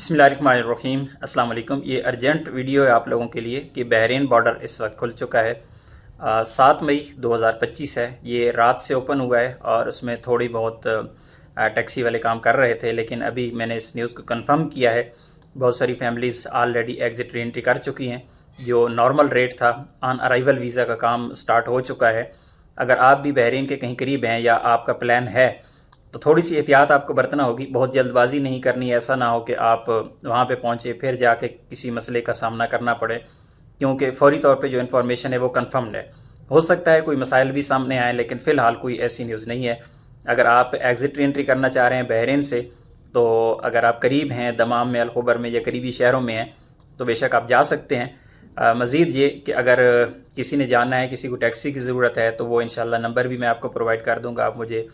बिस्मिल्लाहिर्रहमानिर्रहीम। अस्सलाम वालेकुम। ये अर्जेंट वीडियो है आप लोगों के लिए कि बहरीन बॉर्डर इस वक्त खुल चुका है। 7 मई 2025 है। ये रात से ओपन हुआ है और उसमें थोड़ी बहुत टैक्सी वाले काम कर रहे थे, लेकिन अभी मैंने इस न्यूज़ को कंफर्म किया है। बहुत सारी families already exit re entry कर चुकी हैं। जो नॉर्मल रेट था, ऑन अराइवल वीज़ा का काम स्टार्ट हो चुका है। अगर आप भी बहरीन के कहीं करीब हैं या आपका प्लान है तो थोड़ी सी एहतियात आपको बरतना होगी। बहुत जल्दबाजी नहीं करनी, ऐसा ना हो कि आप वहाँ पे पहुँचे फिर जाके किसी मसले का सामना करना पड़े, क्योंकि फौरी तौर पे जो इन्फॉर्मेशन है वो कंफर्म्ड है। हो सकता है कोई मसाइल भी सामने आए, लेकिन फ़िलहाल कोई ऐसी न्यूज़ नहीं है। अगर आप एग्ज़िट री एंट्री करना चाह रहे हैं बहरीन से, तो अगर आप करीब हैं दमाम में, अलखुबर में या करीबी शहरों में हैं तो बेशक आप जा सकते हैं। मज़ीद ये कि अगर किसी ने जाना है, किसी को टैक्सी की ज़रूरत है, तो वो इंशाल्लाह नंबर भी मैं आपको प्रोवाइड कर दूँगा, आप मुझे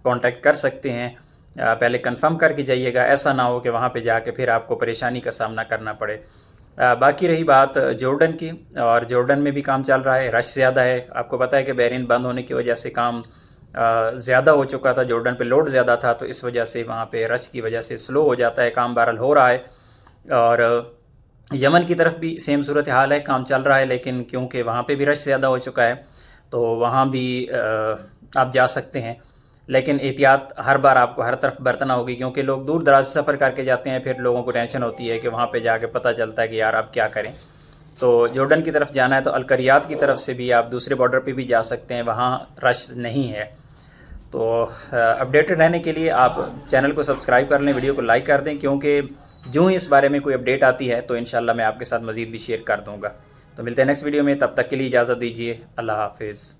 कांटेक्ट कर सकते हैं। पहले कंफर्म करके जाइएगा, ऐसा ना हो कि वहाँ पे जाके फिर आपको परेशानी का सामना करना पड़े। बाकी रही बात जॉर्डन की, और जॉर्डन में भी काम चल रहा है, रश ज़्यादा है। आपको पता है कि बहरीन बंद होने की वजह से काम ज़्यादा हो चुका था, जॉर्डन पे लोड ज़्यादा था, तो इस वजह से वहाँ पे रश की वजह से स्लो हो जाता है काम। बहरहाल हो रहा है। और यमन की तरफ भी सेम सूरत हाल है, काम चल रहा है, लेकिन क्योंकि वहाँ पे भी रश ज़्यादा हो चुका है तो वहाँ भी आप जा सकते हैं। लेकिन एहतियात हर बार आपको हर तरफ बरतना होगी, क्योंकि लोग दूर दराज से सफ़र करके जाते हैं, फिर लोगों को टेंशन होती है कि वहाँ पे जाके पता चलता है कि यार आप क्या करें। तो जॉर्डन की तरफ जाना है तो अलकरियात की तरफ से भी आप दूसरे बॉर्डर पे भी जा सकते हैं, वहाँ रश नहीं है। तो अपडेटेड रहने के लिए आप चैनल को सब्सक्राइब कर लें, वीडियो को लाइक कर दें, क्योंकि जो ही इस बारे में कोई अपडेट आती है तो इंशाल्लाह मैं आपके साथ मज़ीद भी शेयर कर दूँगा। तो मिलते हैं नेक्स्ट वीडियो में, तब तक के लिए इजाज़त दीजिए। अल्लाह हाफिज़।